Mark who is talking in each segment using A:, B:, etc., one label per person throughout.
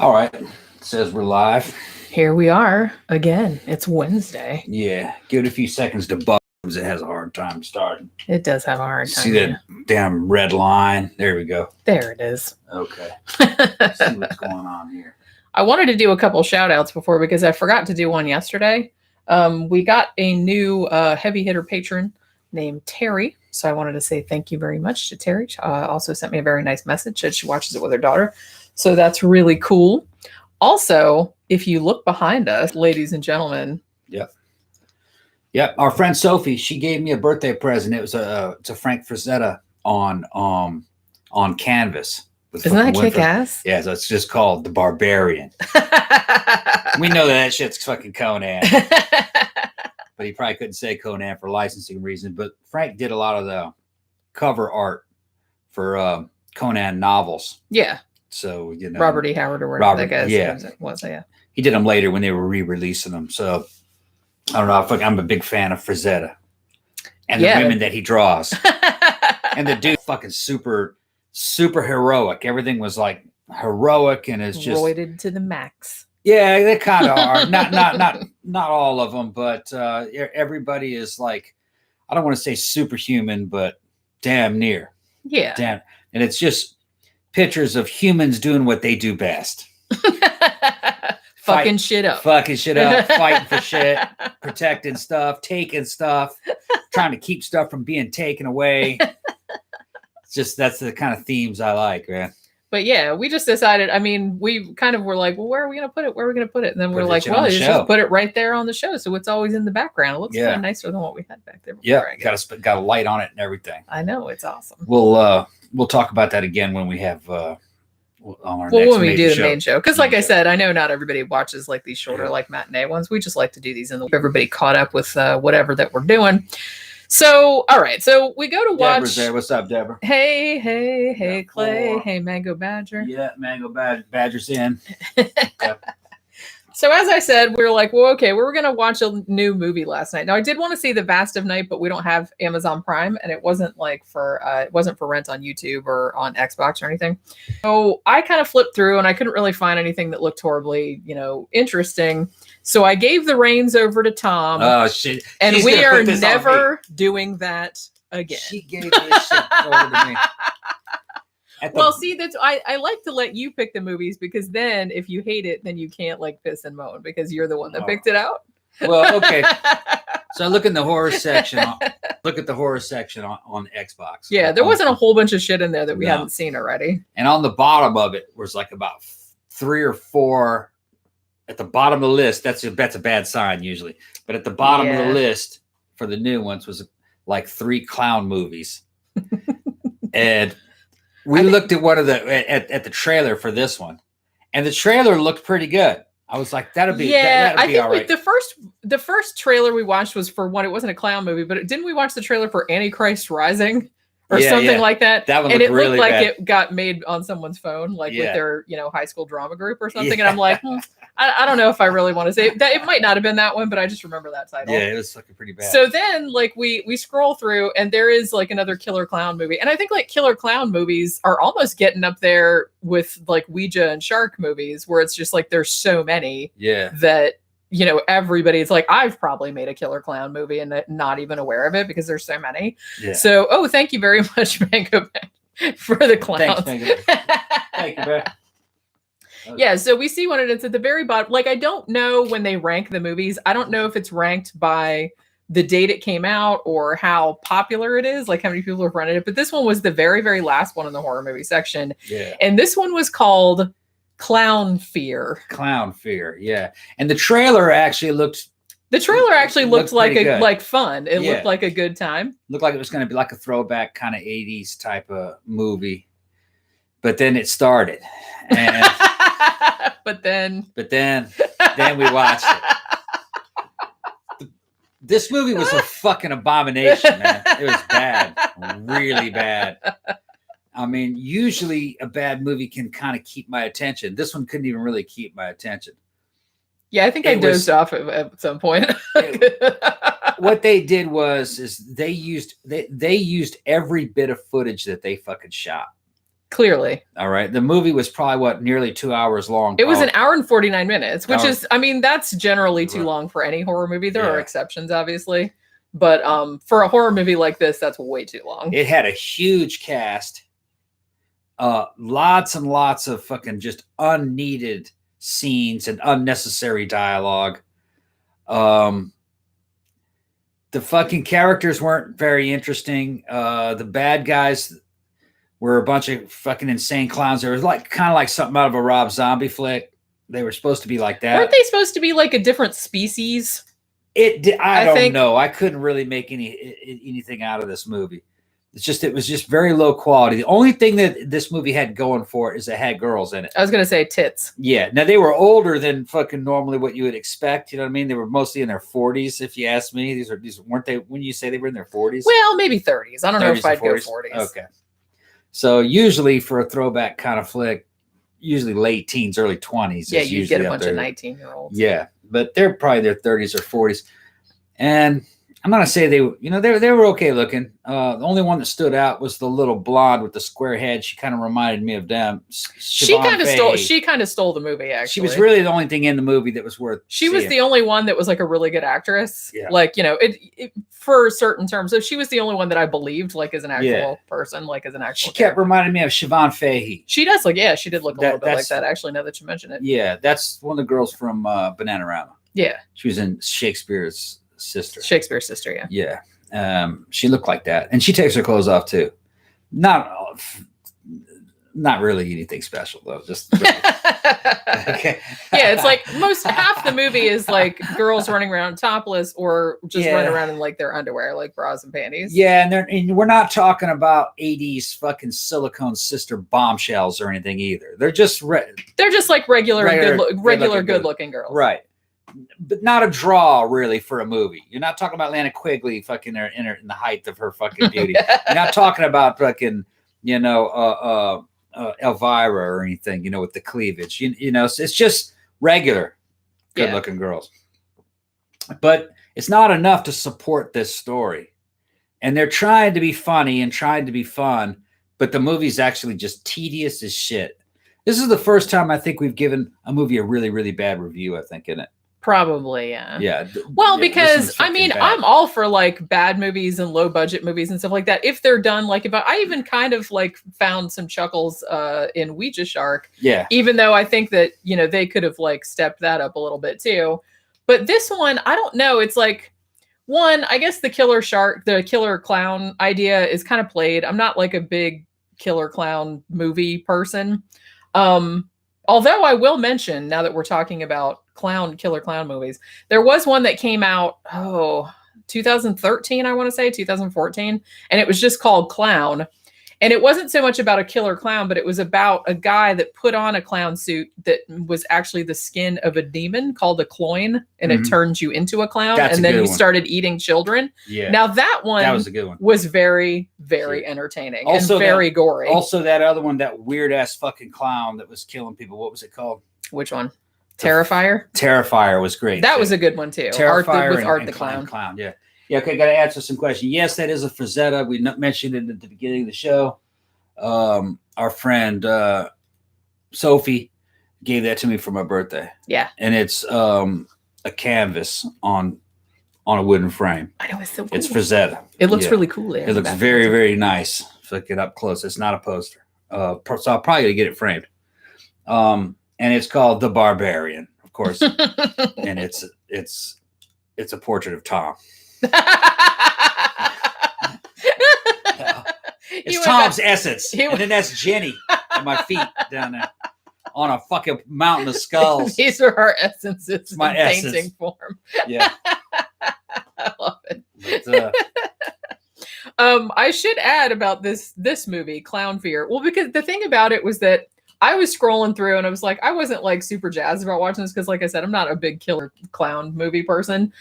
A: All right. It says we're live.
B: Here we are again. It's Wednesday.
A: Yeah. Give it a few seconds to buzz. It has a hard time starting.
B: It does have a hard time.
A: See that damn red line? There we go.
B: There it is.
A: Okay. Let's see what's going on here.
B: I wanted to do a couple shout outs before because I forgot to do one yesterday. We got a new heavy hitter patron named Terry. So I wanted to say thank you very much to Terry. Also sent me a very nice message that she watches it with her daughter. So that's really cool. Also, if you look behind us, ladies and gentlemen.
A: Yep. Our friend Sophie, she gave me a birthday present. It was it's a Frank Frazetta on canvas.
B: Isn't that kick ass?
A: Yeah, so it's just called The Barbarian. We know that shit's fucking Conan. But he probably couldn't say Conan for licensing reasons. But Frank did a lot of the cover art for Conan novels.
B: Yeah.
A: So, you know.
B: Robert E. Howard or whatever that guy was. Yeah.
A: He did them later when they were re-releasing them. So, I don't know. I'm a big fan of Frazetta. And the women that he draws. And the dude fucking super heroic. Everything was like heroic and it's just.
B: Roided to the max.
A: Yeah, they kind of are. Not all of them, but everybody is like, I don't want to say superhuman, but damn near.
B: Yeah.
A: Damn. And it's just pictures of humans doing what they do best.
B: Fucking shit up, fighting
A: for shit, protecting stuff, taking stuff, trying to keep stuff from being taken away. It's just, that's the kind of themes I like, man.
B: But yeah, we just decided, I mean, we kind of were like, well, where are we going to put it? Where are we going to put it? And then we're like, well, you just put it right there on the show. So it's always in the background. It looks kind of nicer than what we had back there before.
A: Yeah, got a light on it and everything.
B: I know, it's awesome.
A: We'll talk about that again when we have
B: when we do the main show. Because like I said, I know not everybody watches like these shorter like matinee ones. We just like to do these and everybody caught up with whatever that we're doing. So, all right. So we go to watch.
A: Deborah's there. What's up, Deborah?
B: Hey, Clay. Hey, Mango Badger.
A: Yeah, Mango Badger's in.
B: So as I said, we were like, well, okay, we were going to watch a new movie last night. Now I did want to see The Vast of Night, but we don't have Amazon Prime and it wasn't like for rent on YouTube or on Xbox or anything. So I kind of flipped through and I couldn't really find anything that looked horribly, interesting. So I gave the reins over to Tom.
A: Oh shit.
B: And we are never doing that again.
A: She gave this shit over to me.
B: Well, see, that's I like to let you pick the movies because then if you hate it, then you can't like piss and moan because you're the one that picked it out.
A: Well, okay. So I look in the horror section. Look at the horror section on Xbox.
B: Yeah, there wasn't a whole bunch of shit in there that we hadn't seen already.
A: And on the bottom of it was like about 3 or 4 at the bottom of the list. That's a bad sign usually. But at the bottom of the list for the new ones was like 3 clown movies. And we looked at one of at the trailer for this one, and the trailer looked pretty good. I was like, that'd be
B: I think
A: all right.
B: The first trailer we watched was for one. It wasn't a clown movie, but didn't we watch the trailer for Antichrist Rising or something like that?
A: That one
B: and it
A: really
B: looked like
A: bad.
B: It got made on someone's phone, like with their high school drama group or something. And I'm like, I don't know if I really want to say that. It might not have been that one, but I just remember that title.
A: Yeah, it was looking pretty bad.
B: So then, like we scroll through, and there is like another killer clown movie, and I think like killer clown movies are almost getting up there with like Ouija and Shark movies, where it's just like there's so many that everybody's like, I've probably made a killer clown movie and not even aware of it because there's so many. Yeah. So, thank you very much, Mango, for the clowns.
A: Thanks, Mango. Thank you, man.
B: Okay. Yeah, so we see one and it's at the very bottom. Like, I don't know when they rank the movies. I don't know if it's ranked by the date it came out or how popular it is, like how many people have rented it. But this one was the very, very last one in the horror movie section.
A: Yeah.
B: And this one was called Clown Fear.
A: Clown Fear, yeah. And the trailer actually looked
B: like fun. It looked like a good time.
A: Looked like it was going to be like a throwback kind of 80s type of movie. But then it started. And
B: But then
A: we watched it. This movie was a fucking abomination, man. It was bad. Really bad. I mean, usually a bad movie can kind of keep my attention. This one couldn't even really keep my attention.
B: Yeah, I think I dozed off at some point.
A: What they did was they used every bit of footage that they fucking shot.
B: Clearly.
A: All right. The movie was probably nearly 2 hours long.
B: It was an hour and 49 minutes, which is, I mean, that's generally too
A: Right.
B: long for any horror movie. There are exceptions, obviously. But for a horror movie like this, that's way too long.
A: It had a huge cast. Lots and lots of fucking just unneeded scenes and unnecessary dialogue. The fucking characters weren't very interesting. The bad guys were a bunch of fucking insane clowns. They were like kind of like something out of a Rob Zombie flick. They were supposed to be like that.
B: Weren't they supposed to be like a different species?
A: I don't know. I couldn't really make anything out of this movie. It was just very low quality. The only thing that this movie had going for it is it had girls in it.
B: I was gonna say tits.
A: Yeah. Now they were older than fucking normally what you would expect. You know what I mean? They were mostly in their 40s, if you ask me. These weren't they when you say they were in their 40s?
B: Well, maybe 30s. I don't know if I'd go 40s.
A: Okay. So usually for a throwback kind of flick, usually late teens, early 20s.
B: Yeah, you get a bunch of 19-year-olds.
A: Yeah, but they're probably their 30s or 40s. And I'm gonna say they were okay looking. The only one that stood out was the little blonde with the square head. She kind of reminded me of them.
B: She kind of stole the movie. Actually,
A: she was really the only thing in the movie that was worth.
B: She was the only one that was like a really good actress.
A: Yeah.
B: Like it for certain terms. So she was the only one that I believed like as an actual person, like as an actual.
A: She kept reminding me of Siobhan Fahey.
B: She does look. Yeah, she did look a little bit like that. Actually, now that you mention it.
A: Yeah, that's one of the girls from Bananarama.
B: Yeah,
A: she was in Shakespeare's sister. Yeah. She looked like that, and she takes her clothes off too. Not really anything special though. Just
B: okay. Yeah, it's like half the movie is like girls running around topless or just running around in like their underwear, like bras and panties.
A: Yeah, and we're not talking about 80s fucking silicone sister bombshells or anything either. They're just
B: like regular good looking girls.
A: Right. But not a draw really for a movie. You're not talking about Lana Quigley fucking in the height of her fucking beauty. You're not talking about fucking, Elvira or anything, with the cleavage. It's just regular good looking girls. But it's not enough to support this story. And they're trying to be funny and trying to be fun, but the movie's actually just tedious as shit. This is the first time I think we've given a movie a really, really bad review, I think, isn't it?
B: Probably, yeah.
A: Yeah.
B: Well, because I mean, bad. I'm all for like bad movies and low budget movies and stuff like that. If they're done like I even kind of like found some chuckles in Ouija Shark.
A: Yeah.
B: Even though I think that, they could have like stepped that up a little bit too. But this one, I don't know. It's like one, I guess the killer clown idea is kind of played. I'm not like a big killer clown movie person. Although I will mention, now that we're talking about killer clown movies, there was one that came out, 2013, I want to say, 2014, and it was just called Clown. And it wasn't so much about a killer clown, but it was about a guy that put on a clown suit that was actually the skin of a demon called a cloyne, and it turns you into a clown. And then he started eating children.
A: Yeah.
B: Now that was a good one. Was very, very entertaining also and very gory.
A: Also that other one, that weird ass fucking clown that was killing people. What was it called?
B: Which one? Terrifier?
A: Terrifier was great.
B: That was a good one too.
A: Terrifier
B: with Art the
A: Clown. Yeah. Yeah, okay, got to answer some questions. Yes, that is a Frazetta. We mentioned it at the beginning of the show. Our friend Sophie gave that to me for my birthday.
B: Yeah.
A: And it's a canvas on a wooden frame.
B: I know, it's so cool.
A: It's Frazetta.
B: It looks really cool there.
A: It looks very, very nice. If I get up close, it's not a poster. So I'll probably gonna get it framed. And it's called The Barbarian, of course. And it's a portrait of Tom. It's Tom's essence, and then that's Jenny at my feet down there on a fucking mountain of skulls.
B: These are our essences
A: my
B: in
A: essence.
B: Painting form.
A: Yeah,
B: I love it.
A: But,
B: I should add about this movie, Clown Fear. Well, because the thing about it was that I was scrolling through and I was like, I wasn't like super jazzed about watching this because, like I said, I'm not a big killer clown movie person,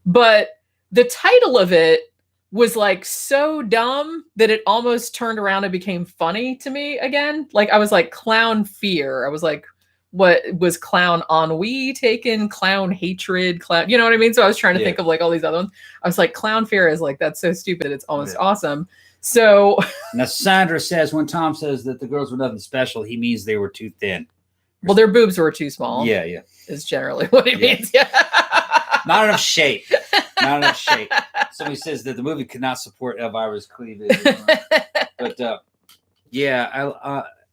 B: but the title of it was like so dumb that it almost turned around and became funny to me again. Like I was like, Clown Fear. I was like, what was clown ennui taken? Clown hatred? Clown, you know what I mean? So I was trying to think of like all these other ones. I was like, Clown Fear is like, that's so stupid. It's almost awesome. So
A: now Sandra says when Tom says that the girls were nothing special, he means they were too thin.
B: Well, their boobs were too small.
A: Yeah, yeah.
B: Is generally what it means. Yeah.
A: Not enough shape. Not enough shape. Somebody says that the movie could not support Elvira's cleavage. But yeah,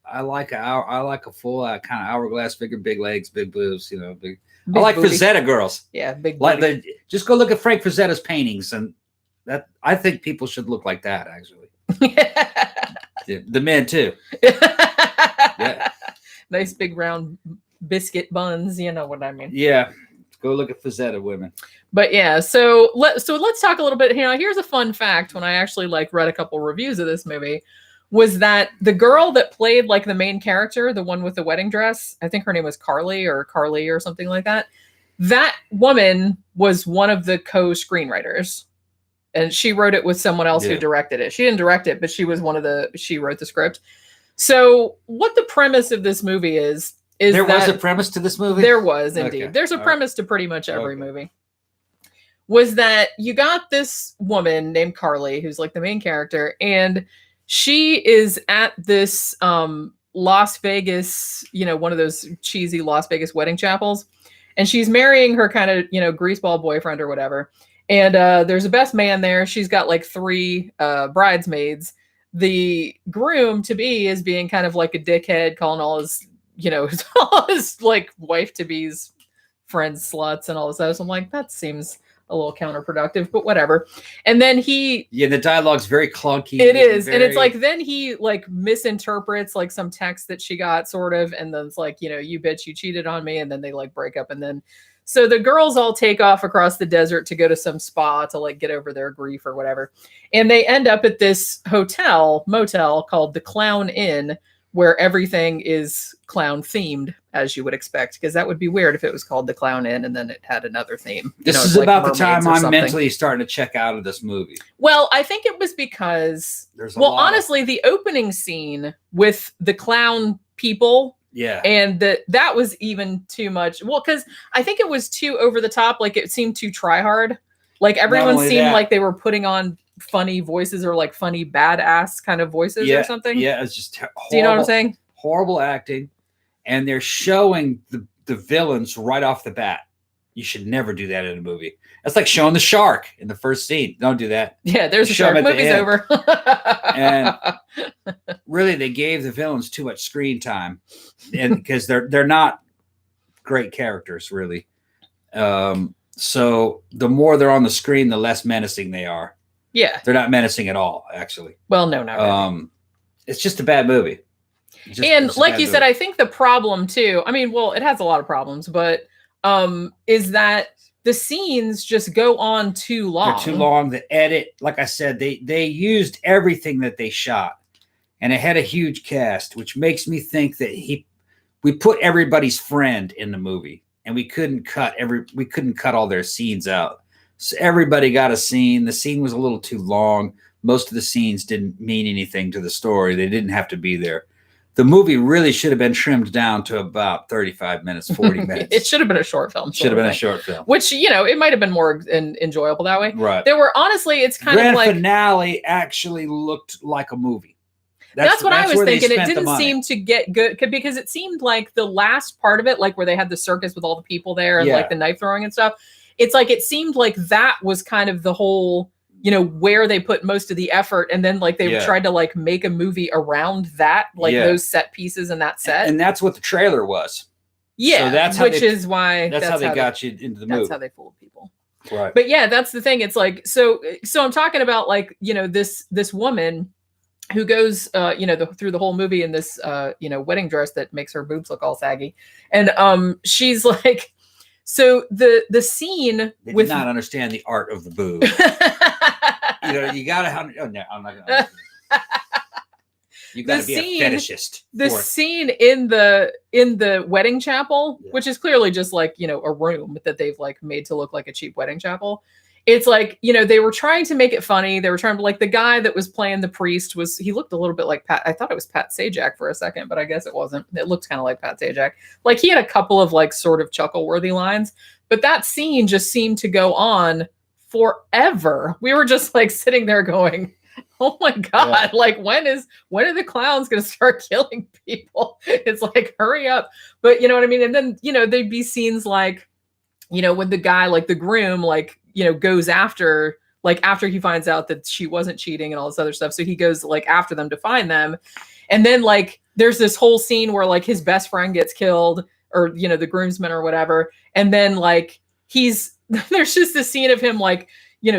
A: I like a full kind of hourglass figure, big legs, big boobs. You know, big I like
B: booty.
A: Frazetta girls.
B: Yeah, big.
A: Like just go look at Frank Frazetta's paintings, and that I think people should look like that. Actually, yeah, the men too. Yeah.
B: Nice big round biscuit buns, you know what I mean?
A: Yeah, go look at Frazetta women.
B: But yeah, so let's talk a little bit. You know, here's a fun fact. When I actually read a couple reviews of this movie, was that the girl that played the main character, the one with the wedding dress, I think her name was Carly or something like that. That woman was one of the co-screenwriters, and she wrote it with someone else who directed it. She didn't direct it, but she was she wrote the script. So what the premise of this movie is there was a premise to this movie? There was indeed. Okay. There's a premise to pretty much every movie. Was that you got this woman named Carly, who's the main character, and she is at this Las Vegas, one of those cheesy Las Vegas wedding chapels, and she's marrying her kind of, greaseball boyfriend or whatever. And there's a best man there. She's got 3 bridesmaids. The groom to be is being kind of like a dickhead, calling all his, all his wife to be's friends sluts and all this stuff. So I'm like, that seems a little counterproductive, but whatever. And then the
A: dialogue's very clunky.
B: It is. And it's then he misinterprets some text that she got sort of. And then it's you bitch, you cheated on me. And then they break up. And then, so the girls all take off across the desert to go to some spa to get over their grief or whatever. And they end up at this motel called the Clown Inn, where everything is clown themed, as you would expect, because that would be weird if it was called the Clown Inn and then it had another theme.
A: This is about the time I'm mentally starting to check out of this movie.
B: Well, I think it was because, honestly, the opening scene with the clown people.
A: Yeah.
B: And that was even too much. Well, because I think it was too over the top. It seemed too try hard. Everyone seemed like they were putting on funny voices or funny badass kind of voices or something.
A: Yeah, it's just horrible.
B: Do you know what I'm saying?
A: Horrible acting. And they're showing the villains right off the bat. You should never do that in a movie. That's like showing the shark in the first scene. Don't do that.
B: Yeah, there's the shark. Movie's over.
A: And really, they gave the villains too much screen time, and because they're not great characters, really. So the more they're on the screen, the less menacing they are.
B: Yeah,
A: they're not menacing at all, actually.
B: Well, no, not really.
A: It's just a bad movie.
B: And like you said, I think the problem too. I mean, well, it has a lot of problems, but is that the scenes just go on too long.
A: They're too long. The edit, like I said, they used everything that they shot, and it had a huge cast, which makes me think that we put everybody's friend in the movie, and we couldn't cut all their scenes out. So everybody got a scene. The scene was a little too long. Most of the scenes didn't mean anything to the story. They didn't have to be there. The movie really should have been trimmed down to about 35 minutes, 40 minutes.
B: It should have been a short film.
A: Should have been a short film.
B: Which, it might have been more enjoyable that way.
A: Right.
B: There were, honestly, it's kind of like...
A: Grand finale actually looked like a movie.
B: That's what I was thinking. It didn't seem to get good because it seemed like the last part of it, where they had the circus with all the people there and the knife throwing and stuff. It's it seemed like that was kind of the whole... where they put most of the effort, and then they tried to make a movie around that, those set pieces and that set. And
A: that's what the trailer was.
B: Yeah.
A: So that's
B: how
A: they got you into the movie.
B: That's how they fooled people.
A: Right.
B: But yeah, that's the thing. It's so I'm talking about this woman who goes, through the whole movie in this, wedding dress that makes her boobs look all saggy. And she's so the scene
A: they did not understand the art of the boob. You gotta. Oh no, I'm not gonna. You gotta be a fetishist.
B: The scene in the wedding chapel, which is clearly just a room that they've made to look like a cheap wedding chapel. It's they were trying to make it funny. They were trying to the guy that was playing the priest he looked a little bit like Pat. I thought it was Pat Sajak for a second, but I guess it wasn't. It looked kind of like Pat Sajak. He had a couple of sort of chuckle-worthy lines, but that scene just seemed to go on forever. We were just sitting there going, oh my God, like when are the clowns going to start killing people? It's like, hurry up. But you know what I mean? And then, there'd be scenes like, when the guy, like the groom, like, goes after, like after he finds out that she wasn't cheating and all this other stuff. So he goes like after them to find them. And then like, there's this whole scene where like his best friend gets killed, or, the groomsman or whatever. And then like, there's just this scene of him like,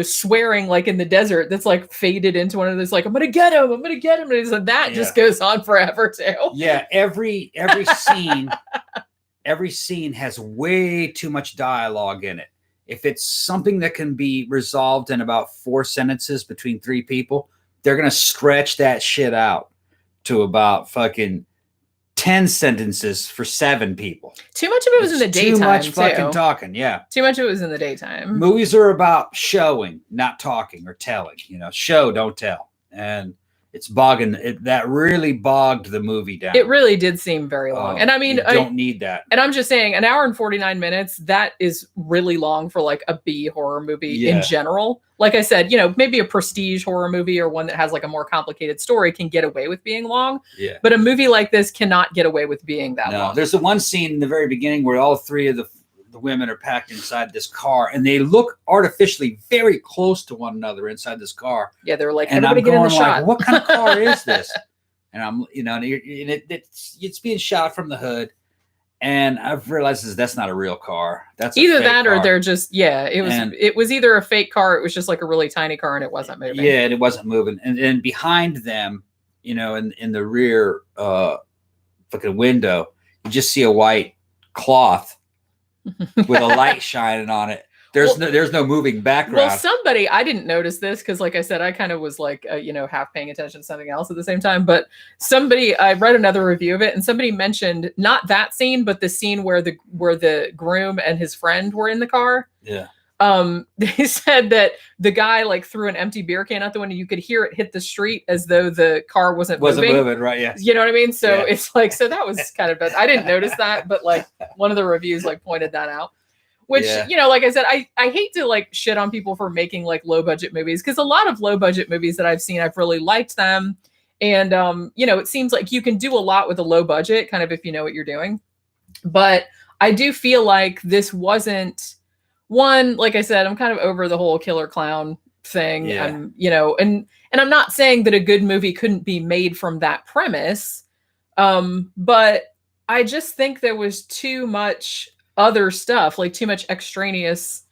B: swearing like in the desert that's like faded into one of those, like, I'm gonna get him. And that just goes on forever too.
A: Yeah. Every scene, every scene has way too much dialogue in it. If it's something that can be resolved in about 4 sentences between 3 people, they're going to stretch that shit out to about fucking 10 sentences for 7 people.
B: Too much of it was in the daytime.
A: Too much fucking talking. Yeah.
B: Too much of it was in the daytime.
A: Movies are about showing, not talking or telling. Show, don't tell. And it's bogging. That really bogged the movie down.
B: It really did seem very long. And I mean,
A: you don't need that.
B: And I'm just saying, 1 hour and 49 minutes, that is really long for like a B horror movie in general. Like I said, maybe a prestige horror movie or one that has like a more complicated story can get away with being long.
A: Yeah.
B: But a movie like this cannot get away with being that long.
A: There's the one scene in the very beginning where all 3 of the women are packed inside this car, and they look artificially very close to one another inside this car.
B: Yeah, they're like,
A: and
B: everybody get in the shot.
A: What kind of car is this? And I'm, it's being shot from the hood, and I've realized that's not a real car. That's
B: either that or they're just it was either a fake car. It was just like a really tiny car, and it wasn't moving.
A: Yeah, and it wasn't moving. And then behind them, in the rear fucking window, you just see a white cloth with a light shining on it. There's no moving background.
B: Well, somebody, I didn't notice this because, like I said, I kind of was like, half paying attention to something else at the same time. But I read another review of it, and somebody mentioned not that scene, but the scene where the groom and his friend were in the car.
A: Yeah.
B: They said that the guy like threw an empty beer can out the window. You could hear it hit the street as though the car wasn't moving,
A: right? Yeah.
B: You know what I mean? So it's like, so that was kind of bad. I didn't notice that, but like one of the reviews like pointed that out. Which, like I said, I hate to like shit on people for making like low budget movies, because a lot of low budget movies that I've seen, I've really liked them. And, it seems like you can do a lot with a low budget, kind of if you know what you're doing. But I do feel like this wasn't one, like I said, I'm kind of over the whole killer clown thing.
A: Yeah.
B: And I'm not saying that a good movie couldn't be made from that premise. But I just think there was too much other stuff, like too much extraneous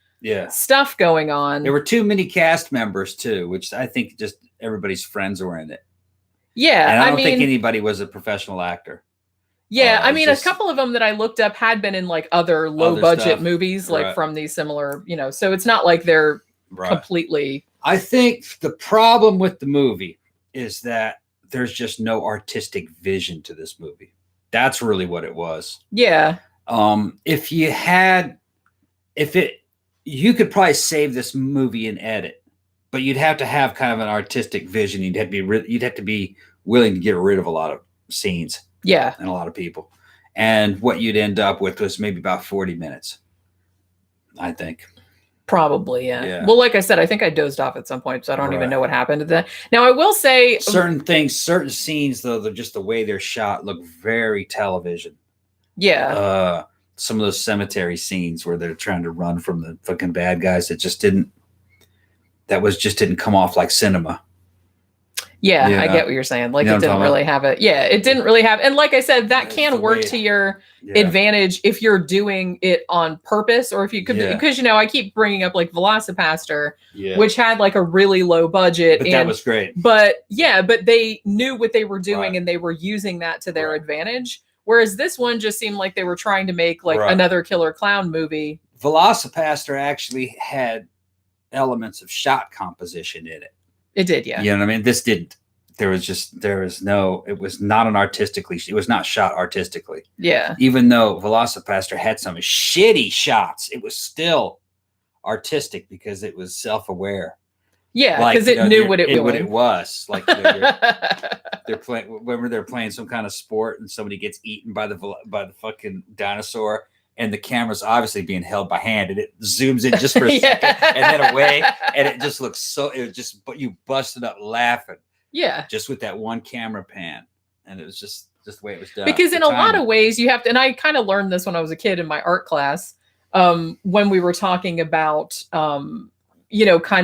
B: stuff going on.
A: There were too many cast members too, which I think just everybody's friends were in it.
B: Yeah.
A: And I don't think anybody was a professional actor.
B: Yeah, I mean, a couple of them that I looked up had been in like other low budget movies, like from these similar, so it's not like they're completely.
A: I think the problem with the movie is that there's just no artistic vision to this movie. That's really what it was.
B: Yeah.
A: You could probably save this movie and edit, but you'd have to have kind of an artistic vision. You'd have to be willing to get rid of a lot of scenes.
B: Yeah.
A: And a lot of people. And what you'd end up with was maybe about 40 minutes, I think.
B: Probably, yeah. Well, like I said, I think I dozed off at some point, so I don't even know what happened to that. Now, I will say...
A: certain scenes, though, they're just the way they're shot look very television.
B: Yeah.
A: Some of those cemetery scenes where they're trying to run from the fucking bad guys, just didn't come off like cinema.
B: Yeah, I get what you're saying. Like, it didn't really have it. Yeah, it didn't really have. And like I said, that can work to your advantage if you're doing it on purpose, or if you could, because I keep bringing up like Velocipaster, which had like a really low budget.
A: But that was great.
B: But they knew what they were doing and they were using that to their advantage. Whereas this one just seemed like they were trying to make like another killer clown movie.
A: Velocipaster actually had elements of shot composition in it.
B: It did, yeah.
A: You know what I mean? This didn't. It was not shot artistically.
B: Yeah.
A: Even though Velocipaster had some shitty shots, it was still artistic because it was self-aware.
B: Yeah, because it knew what it
A: was. Like they're playing, whenever they're playing some kind of sport and somebody gets eaten by the fucking dinosaur, and the camera's obviously being held by hand, and it zooms in just for a second and then away, and it just looks so. It was just, but you busted up laughing.
B: Yeah,
A: just with that one camera pan, and it was just the way it was done.
B: Because in a lot of ways, you have to. And I kind of learned this when I was a kid in my art class, when we were talking about, kind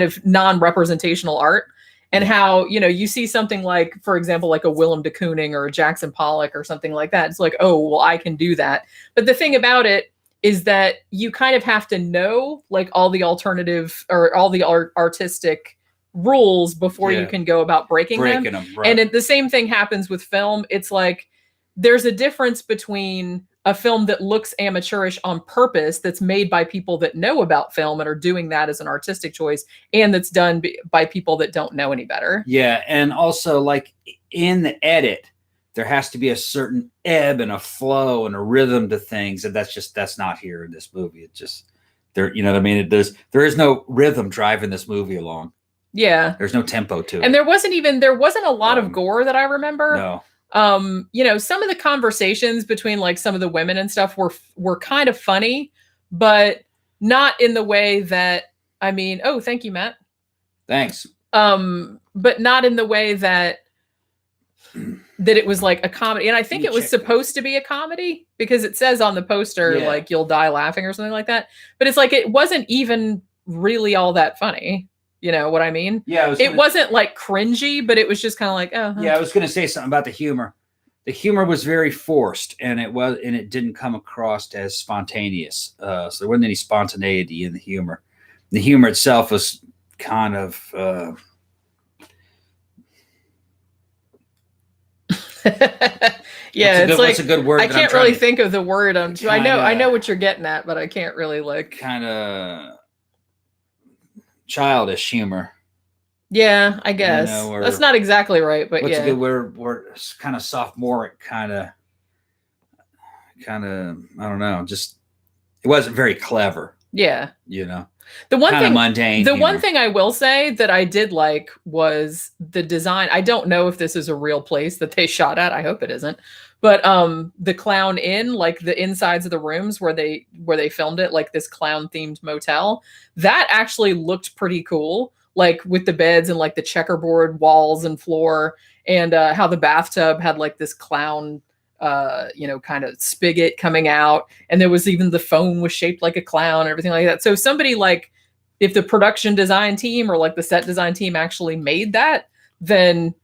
B: of non-representational art. And how, you see something like, for example, like a Willem de Kooning or a Jackson Pollock or something like that. It's like, oh, well, I can do that. But the thing about it is that you kind of have to know like all the alternative or all the artistic rules before you can go about breaking them. Right. And the same thing happens with film. It's like there's a difference between a film that looks amateurish on purpose, that's made by people that know about film and are doing that as an artistic choice, and that's done by people that don't know any better. Yeah. And also, like in the edit, there has to be a certain ebb and a flow and a rhythm to things. And that's not here in this movie. It's just there, you know what I mean? There is no rhythm driving this movie along. Yeah. There's no tempo to it. And there wasn't a lot of gore that I remember. No. Some of the conversations between like some of the women and stuff were kind of funny, but not in the way that, oh, thank you, Matt. Thanks. But not in the way that it was like a comedy. And I think it was supposed to be a comedy because it says on the poster, like you'll die laughing or something like that. But it's like, it wasn't even really all that funny. You know what I mean? Yeah. It wasn't like cringy, but it was just kind of like, oh. Huh. Yeah, I was going to say something about the humor. The humor was very forced, and it didn't come across as spontaneous. So there wasn't any spontaneity in the humor. The humor itself was kind of. Yeah, what's a good word? I can't really think of the word. I know what you're getting at, but I can't really like. Kind of. Childish humor. Yeah, I guess that's not exactly right, but what's a good word? We're kind of sophomoric, kind of. I don't know. Just it wasn't very clever. Yeah, the one thing mundane. The one thing I will say that I did like was the design. I don't know if this is a real place that they shot at. I hope it isn't. But the Clown Inn, like the insides of the rooms where they filmed it, like this clown themed motel, that actually looked pretty cool. Like with the beds and like the checkerboard walls and floor, and how the bathtub had like this clown, kind of spigot coming out, and there was even the phone was shaped like a clown and everything like that. So somebody like, if the production design team or like the set design team actually made that, then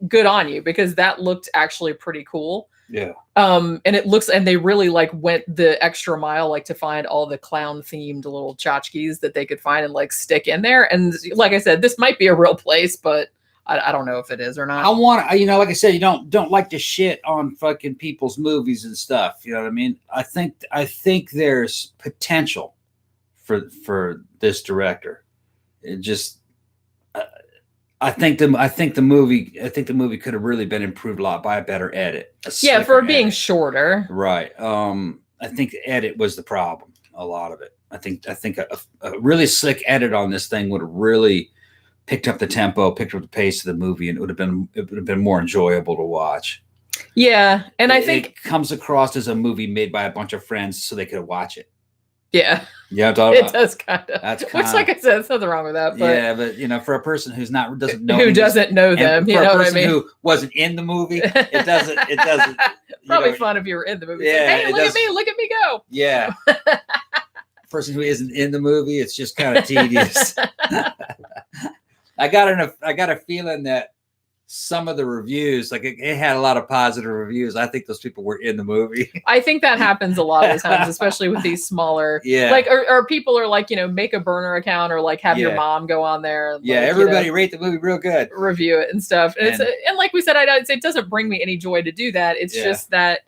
B: good on you, because that looked actually pretty cool. Yeah. And it looks, and they really like went the extra mile, like to find all the clown themed little tchotchkes that they could find and like stick in there. And like I said, this might be a real place, but I don't know if it is or not. I want to, like I said, you don't like to shit on fucking people's movies and stuff. You know what I mean? I think there's potential for this director. It just, I think the movie could have really been improved a lot by a better edit. Yeah, for being shorter. Right. I think the edit was the problem. A lot of it. I think a really slick edit on this thing would have really picked up the tempo, picked up the pace of the movie, and it would have been more enjoyable to watch. Yeah, and I think it comes across as a movie made by a bunch of friends so they could watch it. Yeah. Yeah, it does kind of. Which, like I said, there's nothing wrong with that. But yeah, but for a person who's doesn't know them, you know what I mean? Who wasn't in the movie, it doesn't. Probably fun if you were in the movie. Yeah, hey, look at me go. Yeah. Person who isn't in the movie, it's just kind of tedious. I got a feeling that some of the reviews, like it had a lot of positive reviews. I think those people were in the movie. I think that happens a lot of the times, especially with these smaller, like, or people are like, make a burner account or like have your mom go on there. And, like, everybody rate the movie real good, review it and stuff. And like we said, I'd say it doesn't bring me any joy to do that. It's just that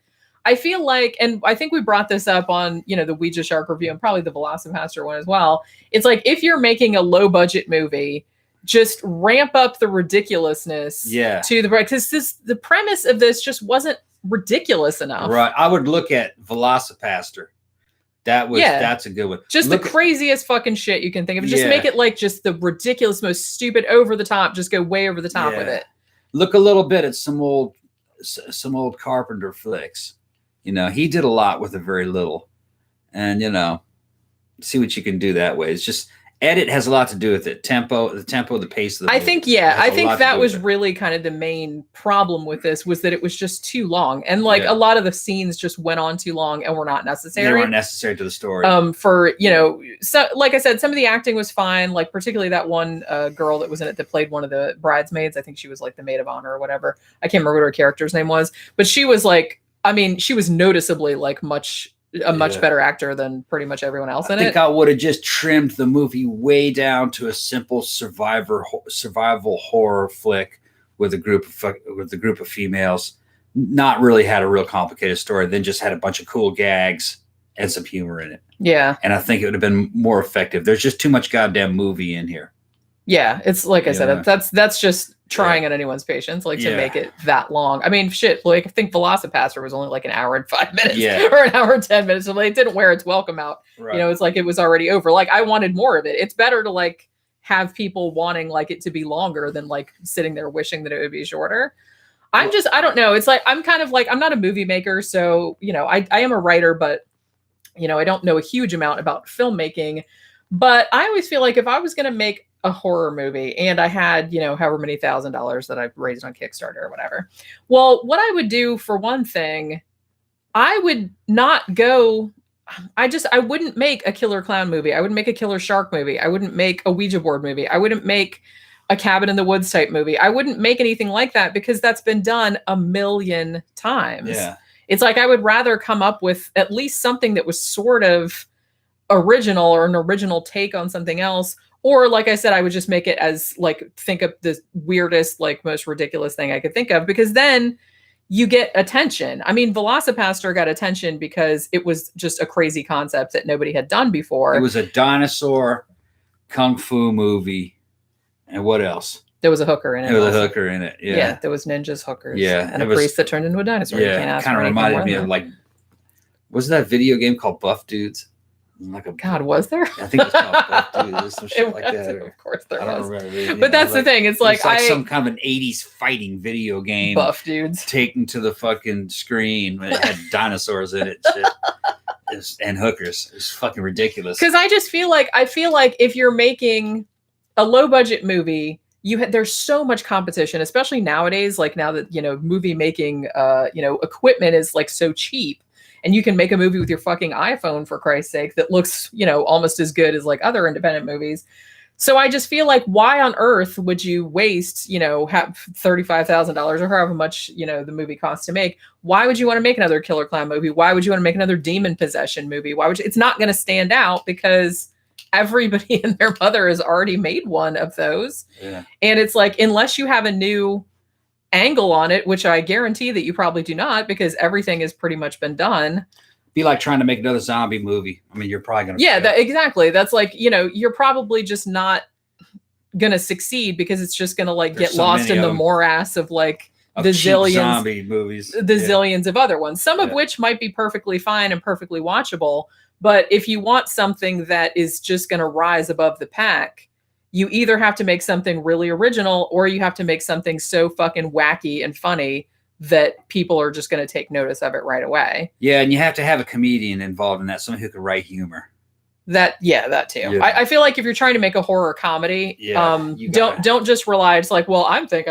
B: I feel like, and I think we brought this up on, the Ouija Shark review and probably the Velocipaster one as well. It's like, if you're making a low budget movie, just ramp up the ridiculousness to the, because the premise of this just wasn't ridiculous enough. Right. I would look at Velocipaster. That's a good one. Just the craziest fucking shit you can think of. Just make it like just the ridiculous, most stupid, over the top, just go way over the top with it. Look a little bit at some old Carpenter flicks. He did a lot with a very little.
A: and see what you can do that way. It's just edit has a lot to do with it. The pace of the movie.
B: I think that was really kind of the main problem with this, was that it was just too long. And like a lot of the scenes just went on too long and were not necessary.
A: They weren't necessary to the story.
B: So like I said, some of the acting was fine, like particularly that one girl that was in it that played one of the bridesmaids. I think she was like the maid of honor or whatever. I can't remember what her character's name was, but she was like, I mean, she was noticeably like a much better actor than pretty much everyone else in it. I think
A: I would have just trimmed the movie way down to a simple survival horror flick with a group of females. Not really had a real complicated story. Then just had a bunch of cool gags and some humor in it.
B: Yeah,
A: and I think it would have been more effective. There's just too much goddamn movie in here.
B: Yeah, it's like I said, that's just trying at anyone's patience, like to make it that long. I mean, shit, like I think Velocipaster was only like an hour and 5 minutes or an hour and 10 minutes. So like, it didn't wear its welcome out. Right. It's like it was already over. Like I wanted more of it. It's better to like have people wanting like it to be longer than like sitting there wishing that it would be shorter. I don't know. It's like, I'm kind of like, I'm not a movie maker. So, I am a writer, but I don't know a huge amount about filmmaking, but I always feel like if I was going to make a horror movie and I had, however many $1,000 that I've raised on Kickstarter or whatever. Well, what I would do for one thing, I would not go, I wouldn't make a killer clown movie. I wouldn't make a killer shark movie. I wouldn't make a Ouija board movie. I wouldn't make a cabin in the woods type movie. I wouldn't make anything like that because that's been done a million times. Yeah. It's like, I would rather come up with at least something that was sort of original or an original take on something else. Or like I said, I would just make it as like, think of the weirdest, like most ridiculous thing I could think of, because then you get attention. I mean, Velocipaster got attention because it was just a crazy concept that nobody had done before. It
A: was a dinosaur kung fu movie. And what else?
B: There was a hooker in it.
A: There was a hooker in it. Yeah.
B: Yeah. There was ninjas, hookers.
A: Yeah.
B: And a priest that turned into a dinosaur.
A: Yeah. It kind of reminded me of like, wasn't that video game called Buff Dudes?
B: God, was there?
A: I think it's called Buff Dudes. There's some shit like that.
B: Of course there was.
A: I don't remember.
B: But that's the thing. It's like,
A: some kind of an 80s fighting video game.
B: Buff Dudes.
A: Taken to the fucking screen. It had dinosaurs in it. And hookers. It's fucking ridiculous.
B: Because I feel like if you're making a low budget movie, there's so much competition, especially nowadays, like now that, movie making, equipment is like so cheap. And you can make a movie with your fucking iPhone, for Christ's sake, that looks, almost as good as like other independent movies. So I just feel like, why on earth would you waste, have $35,000 or however much, the movie costs to make? Why would you want to make another killer clown movie? Why would you want to make another demon possession movie? It's not going to stand out because everybody and their mother has already made one of those. Yeah. And it's like, unless you have a new angle on it, which I guarantee that you probably do not, because everything has pretty much been done.
A: Be like trying to make another zombie movie. I mean, you're probably going to
B: exactly. That's like, you're probably just not going to succeed because it's just going to like get lost in the morass of like the zillions
A: zombie movies,
B: zillions of other ones, some of which might be perfectly fine and perfectly watchable. But if you want something that is just going to rise above the pack, you either have to make something really original or you have to make something so fucking wacky and funny that people are just going to take notice of it right away.
A: Yeah, and you have to have a comedian involved in that, someone who can write humor.
B: That too. Yeah. I feel like if you're trying to make a horror comedy, don't just rely. It's like, well, I think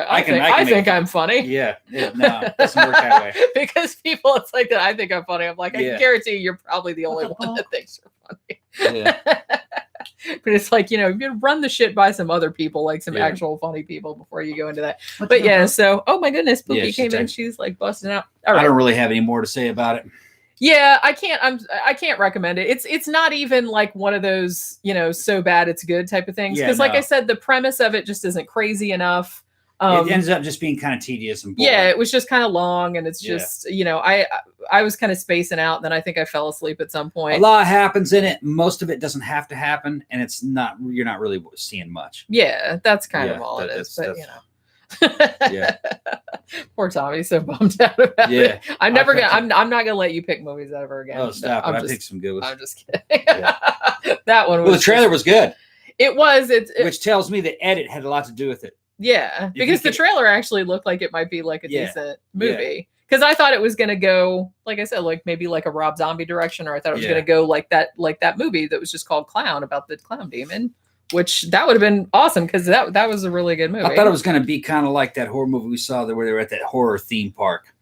B: I'm funny.
A: Yeah, no, it doesn't work that way.
B: Because people, it's like that. I think I'm funny. I'm like, I can guarantee you're probably the only one that thinks you're funny. Yeah. But it's like, you run the shit by some other people, like some actual funny people before you go into that. So, oh my goodness, Spooky came in. She's like busting out.
A: All right. I don't really have any more to say about it.
B: Yeah, I can't recommend it. It's not even like one of those, so bad it's good type of things. Because like I said, the premise of it just isn't crazy enough.
A: It ends up just being kind of tedious and boring.
B: Yeah, it was just kind of long, and it's just, I was kind of spacing out. Then I think I fell asleep at some point.
A: A lot happens in it. Most of it doesn't have to happen, and you're not really seeing much.
B: Yeah, that's kind of all it is. But yeah. Poor Tommy's so bummed out about it. I'm not gonna let you pick movies ever again.
A: Oh, stop! I picked some good ones.
B: I'm just kidding. That one was.
A: Well, the trailer was good.
B: It was.
A: Which tells me the edit had a lot to do with it.
B: Yeah, because the trailer actually looked like it might be like a decent movie. Because I thought it was going to go, like I said, like maybe like a Rob Zombie direction, or I thought it was going to go like that movie that was just called Clown, about the clown demon, which that would have been awesome because that was a really good movie.
A: I thought it was going to be kind of like that horror movie we saw where they were at that horror theme park.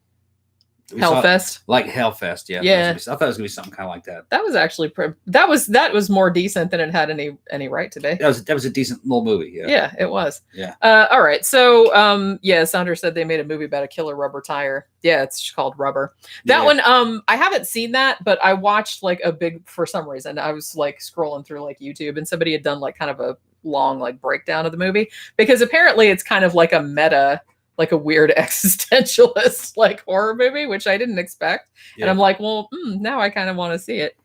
B: Hellfest,
A: like Hellfest, yeah.
B: Yeah,
A: I thought it was gonna be something kind of like that.
B: That was actually that was more decent than it had any right to be.
A: That was a decent little movie. Yeah,
B: yeah, it was.
A: Yeah.
B: All right, so yeah, Sandra said they made a movie about a killer rubber tire. Yeah, it's called Rubber. That one, I haven't seen that, but I watched like for some reason I was like scrolling through like YouTube, and somebody had done like kind of a long like breakdown of the movie, because apparently it's kind of like a meta, like a weird existentialist like horror movie, which I didn't expect. And I'm like, well, now I kind of want to see it.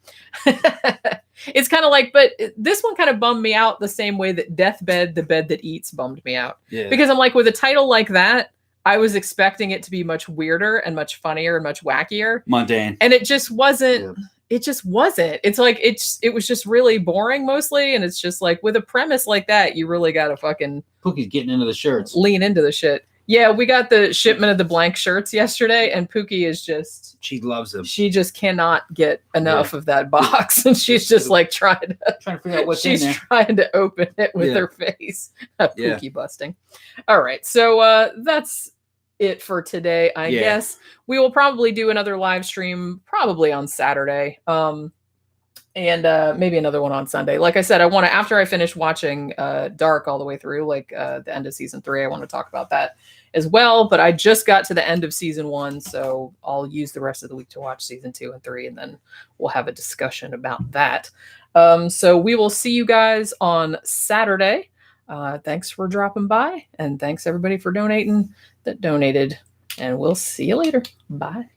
B: It's kind of like, but this one kind of bummed me out the same way that Deathbed, the Bed That Eats, bummed me out. Because I'm like, with a title like that, I was expecting it to be much weirder and much funnier and much wackier.
A: Mundane.
B: And it just wasn't. It just wasn't. It's like, it was just really boring mostly. And it's just like, with a premise like that, you really got to fucking
A: Pookie's getting into the shirts.
B: Lean into the shit. Yeah, we got the shipment of the blank shirts yesterday, and Pookie is just...
A: She loves them.
B: She just cannot get enough of that box, and she's just like trying to figure out what's in there. She's trying to open it with her face. Pookie busting. All right, so that's it for today, I guess. We will probably do another live stream probably on Saturday. And maybe another one on Sunday. Like I said, I want to, after I finish watching Dark all the way through, like the end of season 3, I want to talk about that as well. But I just got to the end of season 1, so I'll use the rest of the week to watch season 2 and 3, and then we'll have a discussion about that. So we will see you guys on Saturday. Thanks for dropping by, and thanks everybody for donating that donated, and we'll see you later. Bye.